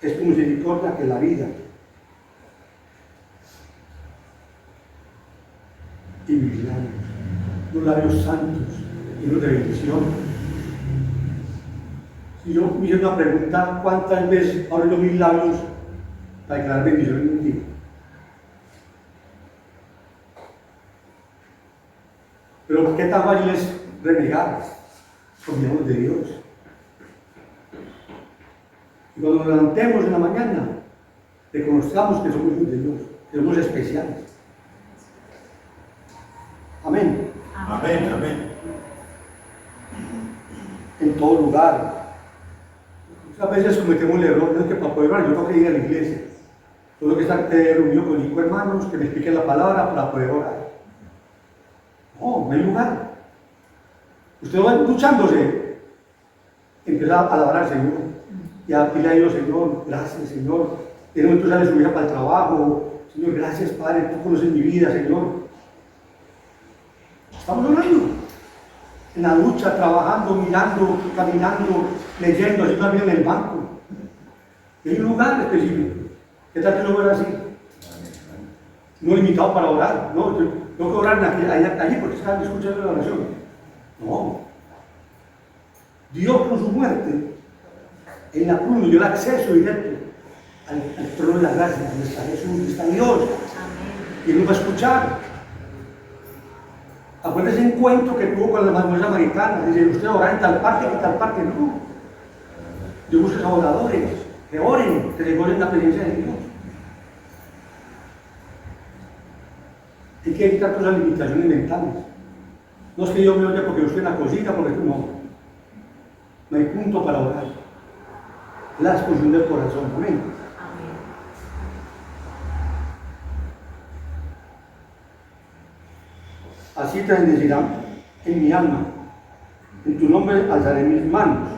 es tu misericordia que la vida. Y mis labios, los labios santos, llenos de bendición. Si yo me hice una pregunta, ¿cuántas veces abro yo mis labios para declarar bendición en un día? Pero qué tan fácil es renegar. Somos de Dios. Y cuando nos levantemos en la mañana, reconozcamos que somos hijos de Dios, que somos especiales. Amén.
Amén, amén.
En todo lugar. Muchas veces cometemos el error de que para poder orar yo tengo que ir a la iglesia. Tengo que estar reunido con 5 hermanos que me expliquen la palabra para poder orar. No hay lugar. Usted va escuchándose, empieza a alabar al Señor y a pedirle a Dios, Señor, gracias, Señor. En un momento sale su hija para el trabajo, Señor, gracias, Padre, tú conoces mi vida, Señor. Estamos orando. En la ducha, trabajando, mirando, caminando, leyendo, haciendo la vida en el banco. Hay un lugar específico. ¿Qué tal que no fuera así? No limitado para orar. No, tengo que orar allí porque están escuchando la oración. No. Dios con su muerte en la cruz nos dio el acceso directo al trono de la gracia. Donde está Jesús, donde está Dios. Y Él nos va a escuchar. Acuérdese ese encuentro que tuvo con la mujer samaritana. Dice, usted orar en tal parte, en tal parte. No. Dios busca a oradores que oren, que se gocen la presencia de Dios. Hay que evitar todas las limitaciones mentales. No es que Dios me oye porque yo estoy en la cocina, porque tú no. No hay punto para orar. La exposición del corazón. Amén. Así te bendecirán en mi alma. En tu nombre alzaré mis manos.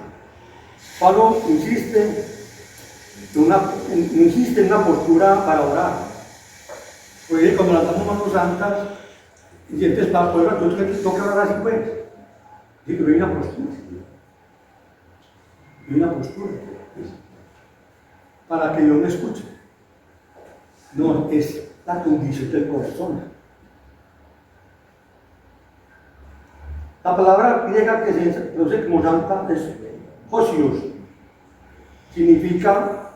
Pablo insiste en una postura para orar. Porque cuando levantamos manos santas, y sientes para poder orar, entonces toca orar así pues. Dice que hay una postura. Hay una postura. Para que Dios me escuche. No, es la condición del corazón. La palabra griega que se traduce como santa es osios. Significa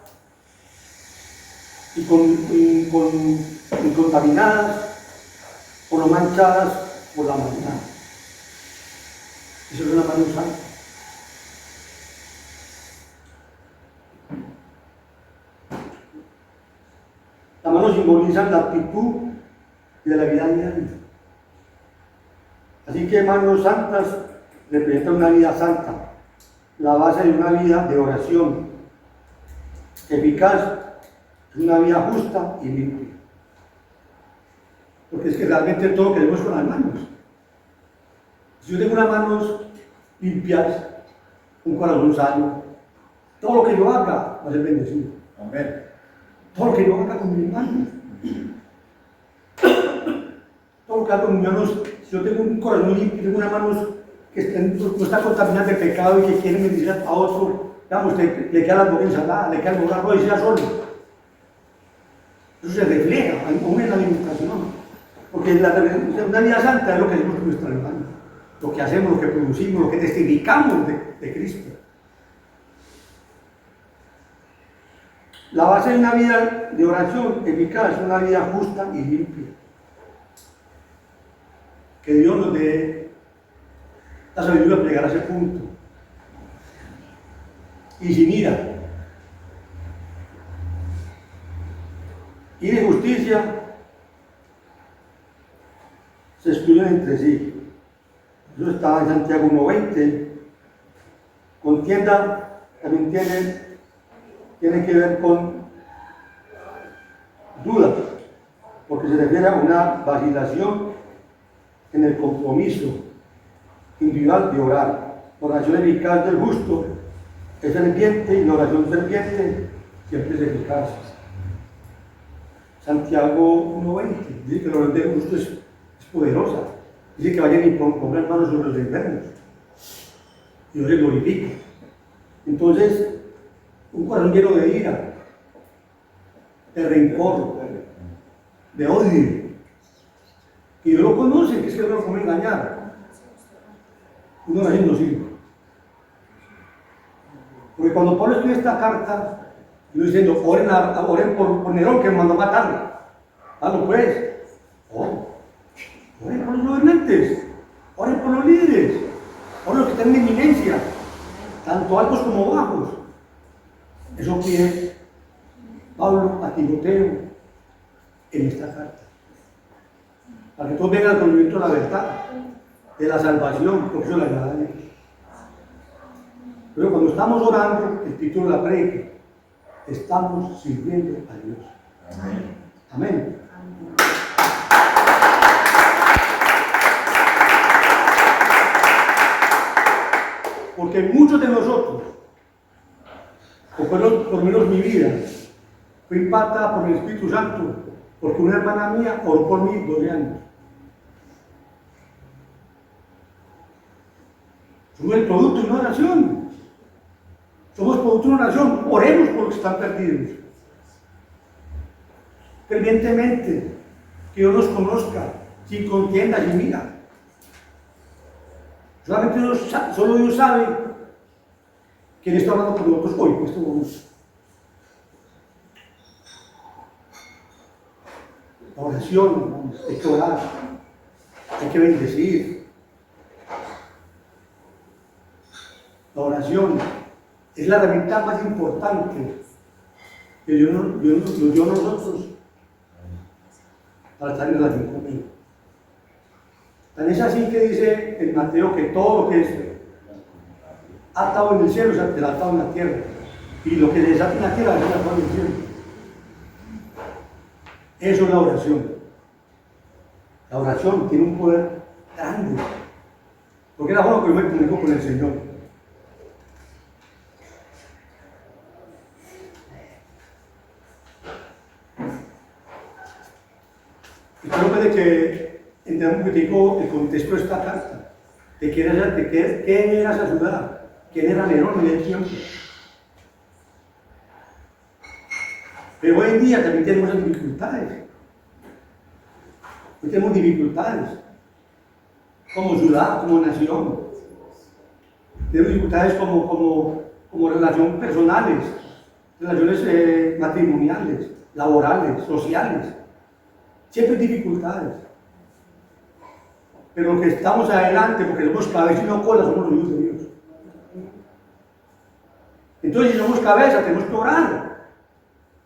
incontaminadas o no manchadas por la maldad. Eso es una mano santa. La mano simboliza la actitud de la vida diaria. Así que manos santas representan una vida santa, la base de una vida de oración eficaz, una vida justa y limpia. Porque es que realmente todo lo queremos con las manos. Si yo tengo unas manos limpias, un corazón sano, todo lo que yo haga va a ser bendecido.
Amén.
Todo lo que yo haga con mis manos. Todo lo que haga con mis manos. Si yo tengo un corazón limpio, tengo unas manos que no están contaminadas de pecado y que quieren bendecir a otro, digamos, le queda la boca ensalada, le queda el boca arroz y sea solo. Eso se refleja aún en la alimentación. Porque una vida santa es lo que hacemos con nuestras manos, lo que hacemos, lo que producimos, lo que testificamos de Cristo. La base de una vida de oración eficaz es una vida justa y limpia. Que Dios nos dé la sabiduría para llegar a ese punto. Y sin ira. Y de justicia se excluyen entre sí. Eso está en Santiago 1:20. Contienda también tiene que ver con duda, porque se refiere a una vacilación en el compromiso individual de orar. La oración eficaz del justo es ferviente y la oración ferviente siempre es eficaz. Santiago 1:20 dice que la oración del justo es poderosa. Dice que vayan y pongan manos sobre los enfermos y Dios se glorifica. Entonces, un corazón lleno de ira, de rencor, de odio, y Dios lo conoce, que es que no lo puede engañar. Uno no no sirve. Porque cuando Pablo escribe esta carta, yo diciendo, oren por Nerón que me mandó a matarle. Ah, no pues. Oren por los gobernantes. Oren por los líderes, oren los que están en eminencia, tanto altos como bajos. Eso pide Pablo a Timoteo en esta carta. Para que todos vengan al conocimiento de la verdad, de la salvación, porque eso le agrada a Dios. Pero cuando estamos orando, el título de la prédica, estamos sirviendo a Dios.
Amén.
Amén. Porque muchos de nosotros, o por lo menos mi vida, fue impactada por el Espíritu Santo, porque una hermana mía oró por mí 12 años. Somos el producto de una oración. Somos producto de una oración. Oremos por los que están perdidos. Fervientemente, que Dios nos conozca, sin contienda, sin ira. Solamente solo Dios sabe quién está hablando con nosotros hoy, en este momento. La oración, hermanos, hay que orar, hay que bendecir. La oración es la herramienta más importante que Dios nos dio a nosotros para estar en relación con Él. Tan es así que dice en Mateo que todo lo que es atado en el cielo será atado en la tierra, y lo que se desata en la tierra será atado en el cielo. Eso es la oración. La oración tiene un poder grande, porque es la forma que yo me comunico con el Señor. Y creo que entendemos un poquitico el contexto de esta carta, de quién era esa ciudad, quién era Nerón en el tiempo. Pero hoy en día también tenemos dificultades. Hoy tenemos dificultades, como ciudad, como nación. Tenemos dificultades como relaciones personales, relaciones matrimoniales, laborales, sociales. Siempre hay dificultades. Pero los que estamos adelante, porque somos cabeza y no cola, somos los hijos de Dios. Entonces, si somos cabeza, tenemos que orar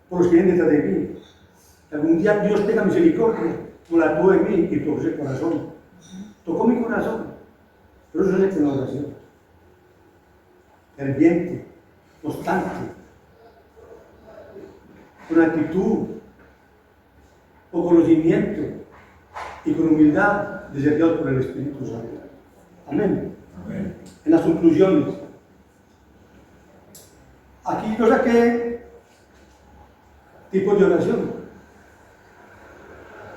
por los que vienen detrás de mí. Que algún día Dios tenga misericordia, como la tuvo en mí y tocó ese corazón. Tocó mi corazón. Pero eso se hace con la oración. Ferviente, constante, con actitud, con conocimiento y con humildad de ser guiados por el Espíritu Santo. Amén.
Amén.
En las conclusiones, aquí yo saqué tipos de oración.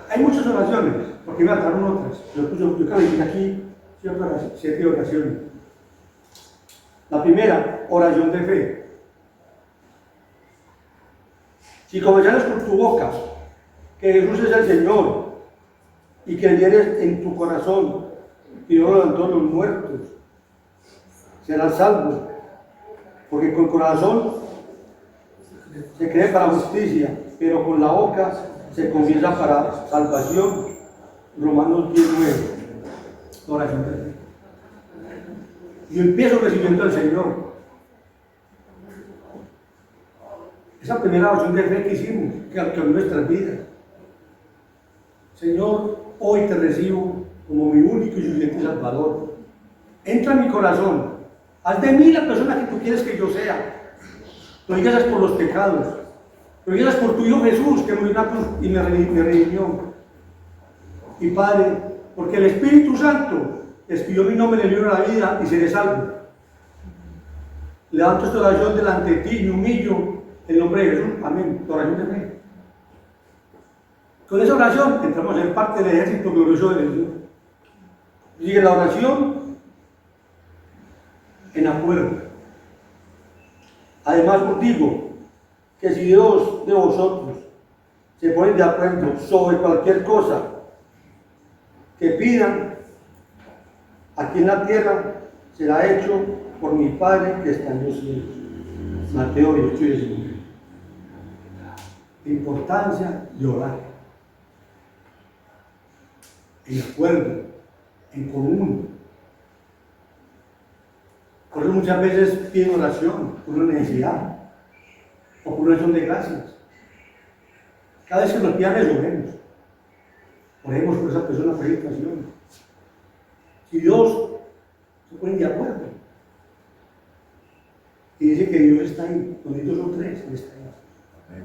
Hay muchas oraciones, porque me faltaron otras. Yo califiqué aquí 7 oraciones. La primera, oración de fe. Si confesares con tu boca que Jesús es el Señor y creyeres en tu corazón que Dios lo levantó de los muertos, serás salvo, porque con el corazón se cree para justicia, pero con la boca se confiesa para salvación. Romanos 10:9. Oración de fe. Yo empiezo recibiendo al Señor. Esa primera oración de fe que hicimos, que cambió nuestras vidas. Señor, hoy te recibo como mi único y suficiente Salvador. Entra en mi corazón. Haz de mí la persona que tú quieres que yo sea. No digas por los pecados. No digas por tu Hijo Jesús, que murió en la cruz y me redimió. Y Padre, porque el Espíritu Santo escribió mi nombre en el libro de la vida y seré salvo. Levanto esta oración delante de ti y me humillo en el nombre de Jesús. Amén. Tu oración de fe. Con esa oración entramos en parte del ejército glorioso de Dios. Sigue la oración en acuerdo. Además os digo que si dos de vosotros se ponen de acuerdo sobre cualquier cosa que pidan aquí en la tierra, será hecho por mi Padre que está en los cielos. Mateo 18:19. La importancia de orar en acuerdo, en común. Por eso muchas veces piden oración por una necesidad o por una acción de gracias. Cada vez que nos pidan eso, oremos por esa persona, por esa situación. Si Dios se pone de acuerdo y dice que Dios está ahí, donde dos o tres, Él está ahí.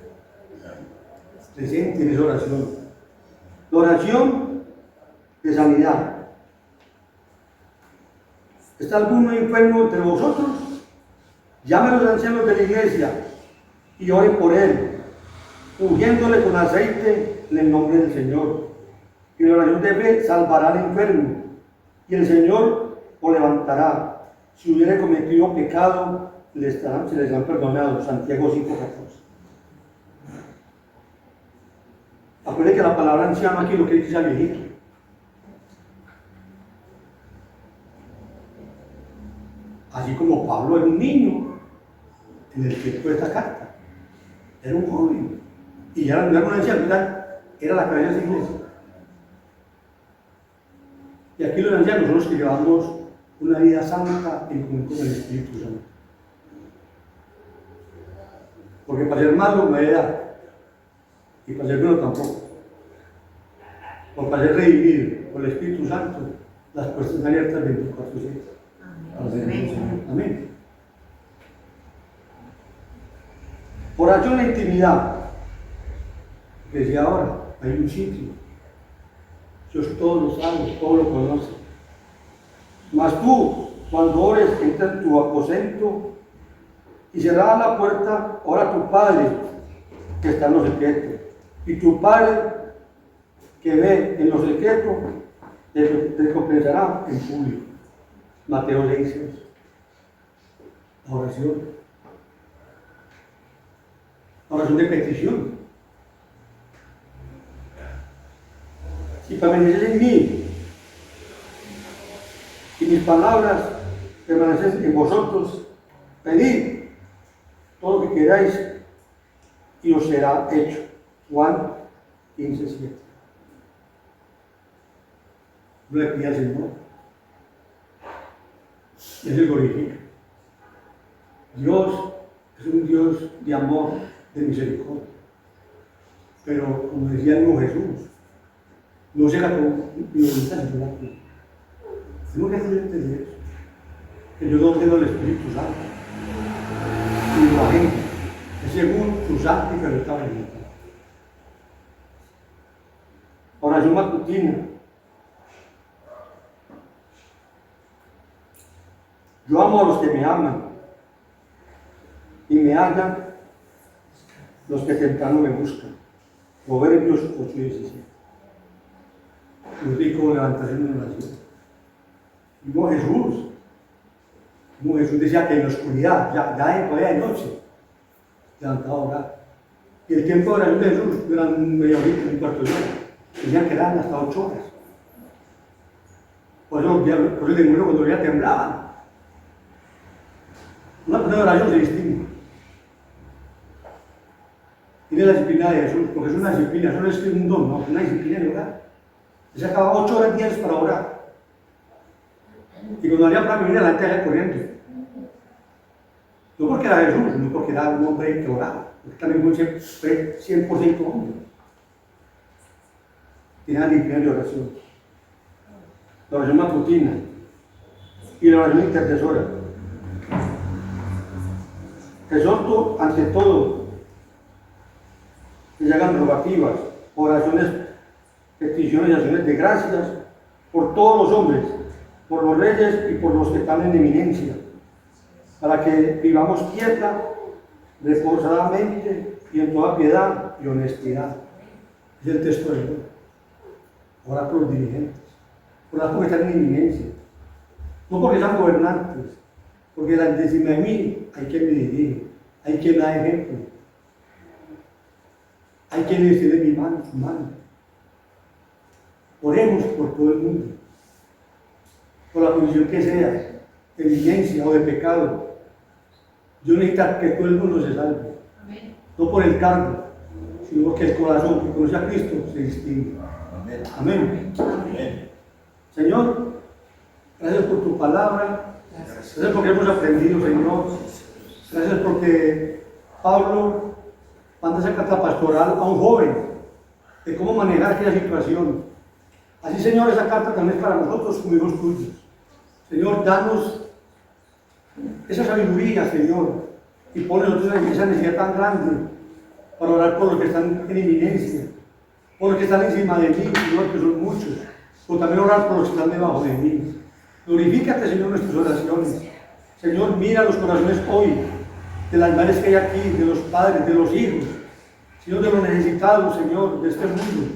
Presente en esa oración. La oración de sanidad. ¿Está alguno enfermo entre vosotros? Llame a los ancianos de la iglesia y oren por él, ungiéndole con aceite en el nombre del Señor. Y la oración de fe salvará al enfermo, y el Señor lo levantará. Si hubiere cometido pecado, se le serán perdonados. Santiago 5:14. Acuérdense que la palabra anciano aquí lo que dice viejito. Así como Pablo era un niño en el tiempo de esta carta, era un joven, y ya no era un anciano, era la cabeza de esa iglesia. Y aquí los ancianos son los que llevamos una vida santa en común con el Espíritu Santo. Porque para ser malo no hay edad, y para ser bueno tampoco. O para ser redimido por el Espíritu Santo, las puertas están abiertas 24/7. Amén. Oración en intimidad. Desde ahora hay un sitio. Dios todo lo sabe, todo lo conoce. Mas tú, cuando ores, entra en tu aposento y cerrada la puerta, ora a tu Padre que está en lo secreto. Y tu Padre que ve en lo secreto te recompensará en público. Mateo 6:6. La oración. La oración de petición. Si permanecéis en mí y mis palabras permanecen en vosotros, pedid todo lo que queráis y os será hecho. Juan 15:7. No le pida al Señor. Él se glorifica. Dios es un Dios de amor, de misericordia. Pero, como decía el mismo Jesús, no se gastó violencia en la cruz. Tenemos que hacer entender eso. Que yo no tengo el Espíritu Santo. Y lo agente, es según su santa y perfecta voluntad. Oración matutina. Yo amo a los que me aman y me hallan los que temprano me buscan. Proverbios 8:17. Muy rico levantarse en una oración. Como Jesús decía que en la oscuridad, ya todavía de noche, levantaba a orar. Y el tiempo de oración de Jesús era media horita, un cuarto de hora. Decían que eran hasta 8 horas. Por eso el demonio cuando ya temblaban. Una persona de oración se distingue. Tiene la disciplina de Jesús, porque es una disciplina, eso no es un don, no, es una disciplina de orar. Él sacaba 8 horas diarias para orar. Y cuando había para venir, la gente allá corriendo. No porque era Jesús, no porque era un hombre que oraba, porque también fue 100% hombre. Tenía la disciplina de oración. La oración matutina y la oración intercesora. Exhorto ante todo que se hagan rogativas, oraciones, peticiones y acciones de gracias por todos los hombres, por los reyes y por los que están en eminencia, para que vivamos quieta, reposadamente y en toda piedad y honestidad. Es el texto de hoy. Orar por los dirigentes, orar porque están en eminencia, no porque sean gobernantes, porque encima de mí hay quien me dirige, hay quien da ejemplo, hay quien le de mi mano, su mano. Oremos por todo el mundo, por la condición que sea, de eminencia o de pecado. Dios necesita que todo el mundo se salve. Amén. No por el cargo, sino porque el corazón que conoce a Cristo se distingue. Amén. Amén. Amén. Señor, gracias por tu palabra, gracias porque hemos aprendido, Señor. Gracias porque Pablo manda esa carta pastoral a un joven de cómo manejar aquella situación. Así, Señor, esa carta también es para nosotros como hijos tuyos. Señor, danos esa sabiduría, Señor, y ponnos nosotros en esa necesidad tan grande para orar por los que están en inminencia, por los que están encima de mí, Señor, que son muchos, pero también orar por los que están debajo de mí. Glorifícate, Señor, en nuestras oraciones. Señor, mira los corazones hoy, de las madres que hay aquí, de los padres, de los hijos, Señor, de los necesitados, Señor, de este mundo.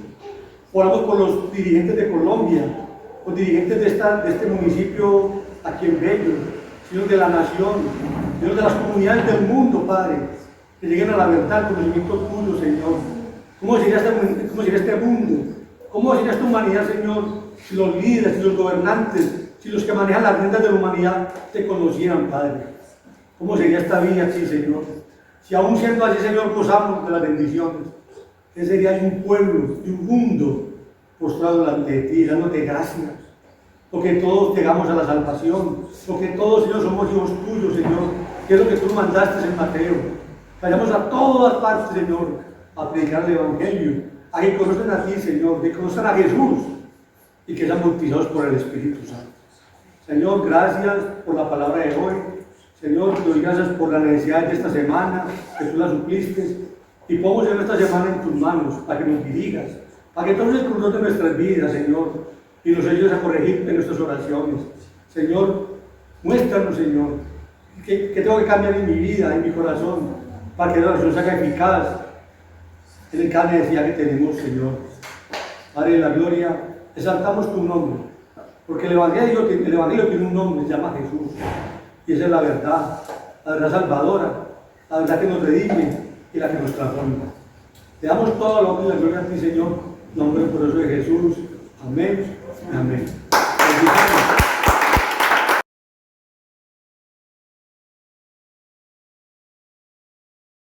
Oramos por los dirigentes de Colombia, los dirigentes de este municipio aquí en Bello, Señor, de la nación, Señor, de las comunidades del mundo, Padre, que lleguen a la verdad, al conocimiento tuyo, Señor. ¿Cómo sería este mundo? ¿Cómo sería esta humanidad, Señor, si los líderes, si los gobernantes, si los que manejan las riendas de la humanidad te conocieran, Padre? ¿Cómo sería esta vida aquí, Señor? Si aún siendo así, Señor, gozamos de las bendiciones, ¿qué sería un pueblo y un mundo postrado delante de ti, dándote gracias? Porque todos llegamos a la salvación, porque todos, Señor, somos hijos tuyos, Señor, que es lo que tú mandaste en Mateo. Vayamos a todas partes, Señor, a predicar el Evangelio, a que conozcan a ti, Señor, que conozcan a Jesús y que sean bautizados por el Espíritu Santo. Señor, gracias por la palabra de hoy. Señor, te doy gracias por la necesidad de esta semana, que tú la supliste, y ponemos en esta semana en tus manos, para que nos dirigas, para que tomes el control de nuestras vidas, Señor, y nos ayudes a corregir en nuestras oraciones. Señor, muéstranos, Señor, que tengo que cambiar en mi vida, en mi corazón, para que la oración sea eficaz en cada necesidad que tenemos, Señor. Padre de la gloria, exaltamos tu nombre, porque el Evangelio tiene un nombre, se llama Jesús. Y esa es la verdad salvadora, la verdad que nos redime y la que nos transforma. Te damos todo lo que la gloria a ti, Señor, en nombre poderoso de Jesús. Amén. Amén.